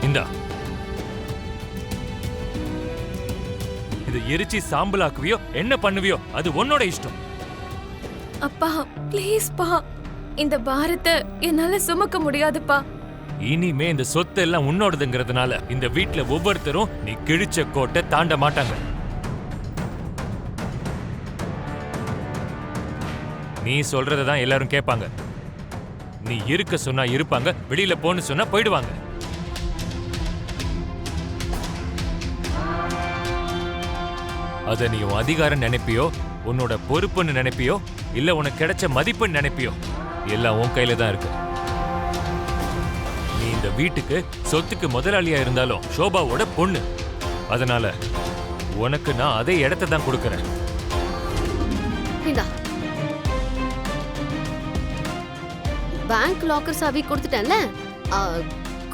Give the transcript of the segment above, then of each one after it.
இந்தா, இதை எரிச்சு சாம்பலாக்குவியோ என்ன பண்ணுவியோ அது உன்னோட இஷ்டம். அப்பா ப்ளீஸ் பா, இந்த பாரத்தை என்னால சுமக்க முடியாதுப்பா. இனிமே இந்த சொத்து எல்லாம் உன்னோடதுங்கிறதுனால இந்த வீட்ல ஒவ்வொருத்தரும் நீ கிழிச்ச கோட்டை தாண்ட மாட்டாங்க. நீ சொல்றதான் எல்லாரும் கேட்பாங்க. நீ இருக்க சொன்னா இருப்பாங்க, வெளியில போன்னு சொன்னா போயிடுவாங்க. அத நீ உன் அதிகாரம் நினைப்பியோ, உன்னோட பொறுப்புன்னு நினைப்பியோ, இல்ல உனக்கு கிடைச்ச மதிப்புன்னு நினைப்பியோ, எல்லாம் உன் கையில தான் இருக்கு. நீ இந்த வீட்டுக்கு சொத்துக்கு முதலாளியா இருந்தாலும் சோபாவோட பொண்ணு. அதனால உனக்கு நான் அதே இடத்தை தான் கொடுக்கறேன். பேங்க் லாக்கர் சாவி கொடுத்துட்டேன்ல,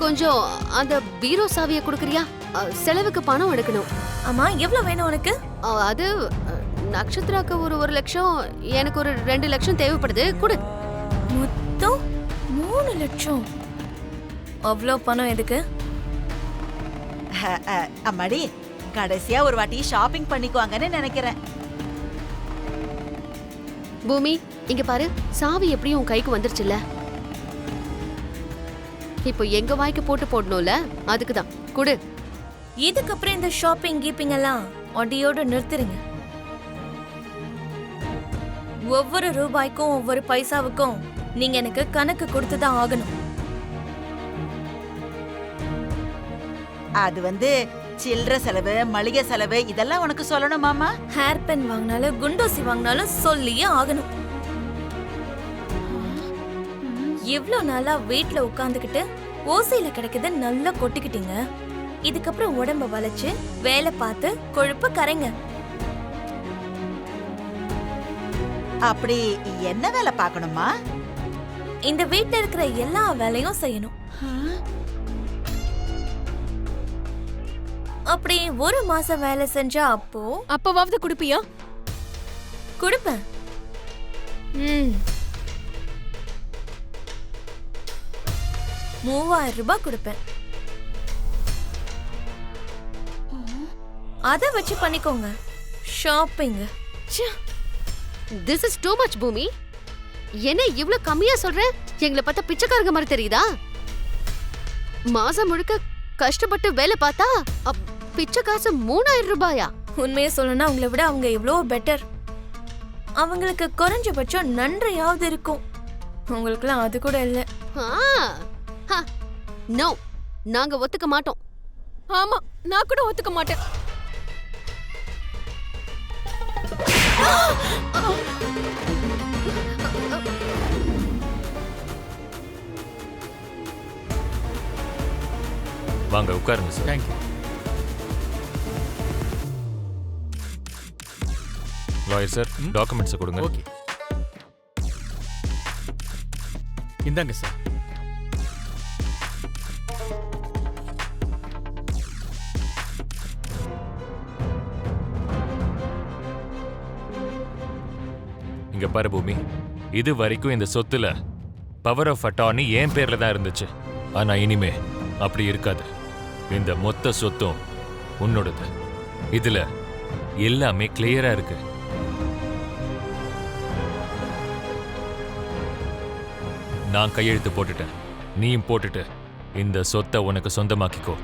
கொஞ்சம் அந்த பீரோ சாவியை கொடுக்கறியா? செலவுக்கு பணம் எடுக்கணும். அம்மா எவ்வளவு வேணும் உனக்கு? அது நட்சத்திராக்கு ஒரு 1 லட்சம், எனக்கு ஒரு 2 லட்சம் தேவைப்படுது. கொடு. மொத்தம் 3 லட்சம். அவ்வளோ பணம் எதுக்கு? அம்மாடி, கடைசியா ஒரு வாட்டி ஷாப்பிங் பண்ணிக்குவாங்கன்னு நினைக்கிறேன். பூமி, இங்க பாரு, சாவி எப்படியும் உன் கைக்கு வந்துருச்சுல்ல. இப்போ எங்க வாய்க்கு போட்டு போடணும்ல, அதுக்குதான் கொடு. இதுக்கப்புறம் இந்த ஷாப்பிங் கீப்பிங் எல்லாம் அடியோட நிறுத்துறீங்க. ஒவ்வொரு ரூபாய்க்கும் ஒவ்வொரு பைசாவுக்கும் நீங்க எனக்கு கணக்கு கொடுத்துதான் ஆகணும். அது சில்லற செலவு, மளிகை செலவு இதெல்லாம் உனக்கு சொல்லணுமாமா? ஹேர் பென் வாங்கினாலும் குண்டோசி வாங்கினாலும் சொல்லியே ஆகணும். எவ்வளவு நாளா வீட்ல உட்கார்ந்துகிட்டு ஓசையில கிடைக்குது நல்லா கொட்டிக்கிட்டீங்க. இதுக்கப்புறம் உடம்ப வளைச்சு வேலை பார்த்து கொழுப்ப கரைங்க. அப்படி என்ன வேலை பார்க்கணுமா? இந்த வீட்ல இருக்கிற எல்லா வேலையும் செய்யணும். அப்படி 1 மாசம் வேலை செஞ்சா அப்பவாவது குடுப்பியா? குடுப்பேன். 3000 ரூபாய் கொடுப்பேன். அத வச்சு பண்ணிக்கோங்க shopping. This is too much, பூமி. என்ன இவ்ளோ கம்மியா சொல்ற? எங்களை பார்த்தா பிச்சைக்காரங்க மாதிரி தெரியுதா? மாசம் முழுக்க கஷ்டப்பட்டு வேலை பார்த்தா பிச்சை காசு 3000 ரூபாயா? உண்மையை சொல்லணும்னா உங்களை விட அவங்க எவ்வளோ பெட்டர். அவங்களுக்கு குறைஞ்சபட்சம் நன்றியாவது இருக்கும். உங்களுக்குலாம் அது கூட இல்லை. நோ, நாங்க ஒத்துக்க மாட்டோம். ஆமா, நான் கூட ஒத்துக்க மாட்டேன். வாங்க உட்காருங்க sir. Thank you. Lawyer sir, documents கொடுங்க. ஓகே, இந்தாங்க சார். இங்க பாரு பூமி, இது வரைக்கும் இந்த சொத்துல பவர் ஆஃப் அட்டார்னி என் பேர்ல தான் இருந்துச்சு. ஆனா இனிமே அப்படி இருக்காது. இந்த மொத்த சொத்தும் உன்னோடது. இதுல எல்லாமே கிளியரா இருக்கு. நான் கையெழுத்து போட்டுட்டேன், நீயும் போட்டுட்டு இந்த சொத்தை உனக்கு சொந்தமாக்கிக்கோ.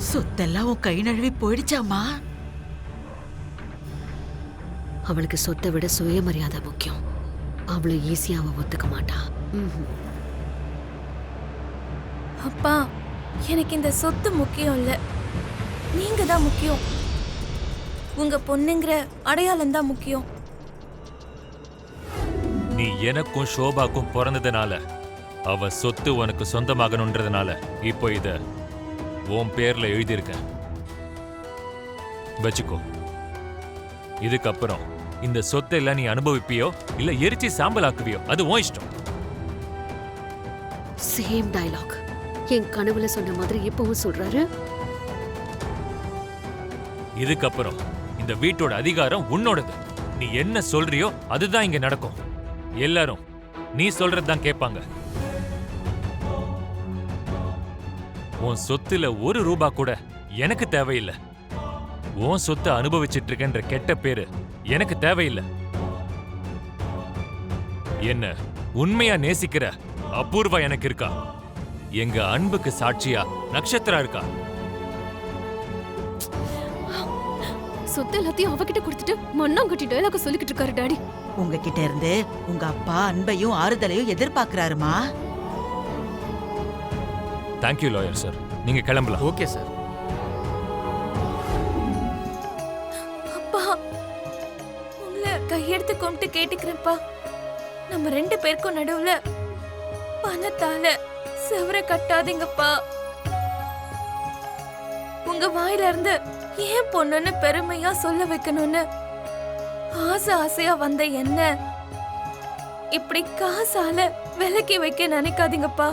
சொத்தெல்லாம் உன் கை நழுவி போயிடுச்சாமா? அவளுக்கு சொத்தை விட சுயமரியாதை முக்கியம். அவ்வளவு ஈஸியா அவ ஒத்துக்க மாட்டா. அப்பா, எனக்கு இந்த சொத்து முக்கியம் இல்ல, நீங்க தான் முக்கியம். உங்க பொண்ணுங்கிற அடையாளம் தான் முக்கியம். நீ எனக்கும் ஷோபாக்கும் பிறந்ததுனால, அவ சொத்து உனக்கு சொந்தமாகணுன்றதுனால இப்போ இத உன் பேர்ல எழுதியிருக்க. வச்சுக்கோ. இதுக்கப்புறம் இந்த சொத்தை எல்லாம் நீ அனுபவிப்பியோ இல்ல எரிச்சு சாம்பலாக்குவியோ அது உன் இஷ்டம். Same dialogue. என் கனவுல சொன்ன மாதிரி இப்பவும் சொல்றாரு. இதுக்கப்புறம் இந்த வீட்டோட அதிகாரம் உன்னோடது. நீ என்ன சொல்றியோ அதுதான் இங்க நடக்கும். எல்லாரும் நீ சொல்றதுதான் கேட்பாங்க. உன் சொத்துல ஒரு ரூபா கூட எனக்கு தேவையில்லை. உன் சொத்தை அனுபவிச்சிட்டு இருக்கன்ற கெட்ட பேரு எனக்கு தேவையில்லை. என்ன உண்மையா நேசிக்கிற அபூர்வா எனக்கு இருக்கா. எங்க அன்புக்கு சாட்சியா நட்சத்திரா இருக்கா. சொத்து எல்லாத்தையும் அவகிட்ட கொடுத்துட்டு மண்ணாங்கட்டி டயலாக சொல்லிக்கிட்டு இருக்காரு டாடி. உங்ககிட்ட இருந்து உங்க அப்பா அன்பையும் ஆறுதலையும் எதிர்பார்க்கிறாருமா. Thank you lawyer sir. நீங்க கிளம்பலாம். Okay sir. அப்பா, உங்களை கையெடுத்து கும்பிட்டு கேட்டுக்கிறேன்ப்பா. நம்ம 2 பேருக்கும் நடுவுல பணத்தால செவர கட்டாதீங்கப்பா. உங்க வாயில இருந்து ஏன் பொண்ணுன்னு பெருமையா சொல்ல வைக்கணும்னு ஆசையா வந்த என்ன இப்படி காசால விலக்கி வைக்க நினைக்காதீங்கப்பா.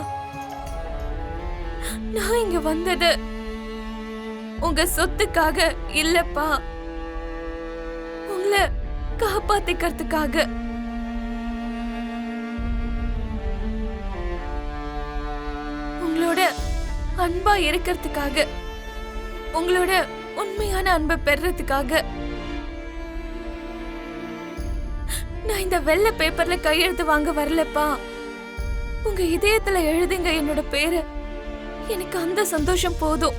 நான் இங்க வந்தது உங்க சொத்துக்காக இல்லப்பா, உங்களை காப்பாத்திக்கிறதுக்காக. உங்களோட அன்பா இருக்கிறதுக்காக, உங்களோட உண்மையான அன்பை பெறறதுக்காக. நான் இந்த வெள்ளை பேப்பர்ல கையெழுத்து வாங்க வரலப்பா. உங்க இதயத்துல எழுதுங்க என்னோட பேரு. எனக்கு அந்த சந்தோஷம் போதும்.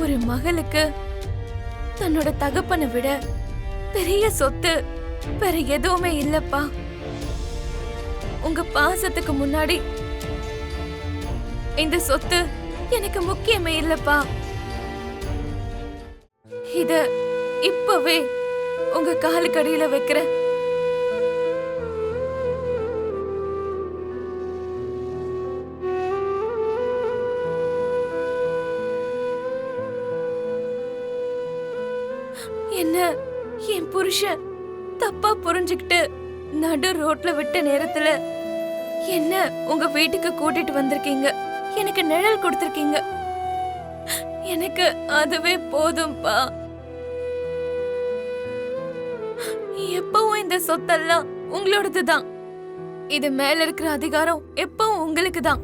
ஒரு மகளுக்கு தன்னோட தகப்பனை விட பெரிய சொத்து வேற எதுவுமே இல்லப்பா. உங்க பாசத்துக்கு முன்னாடி இந்த சொத்து எனக்கு முக்கியமே இல்லப்பா. இத இப்பவே உங்க காலுக்கடியில வைக்கிறேன். என்ன என் புருஷன் தப்பா புரிஞ்சுக்கிட்டு நடு ரோட்ல விட்ட நேரத்துல என்ன உங்க வீட்டுக்கு கூட்டிட்டு வந்திருக்கீங்க. எனக்கு நிழல் கொடுத்திருக்கீங்க. எனக்கு அதுவே போதும்பா. எப்பவும் இந்த சொத்தெல்லாம் உங்களோடதுதான். இது மேல இருக்கிற அதிகாரம் எப்பவும் உங்களுக்கு தான்.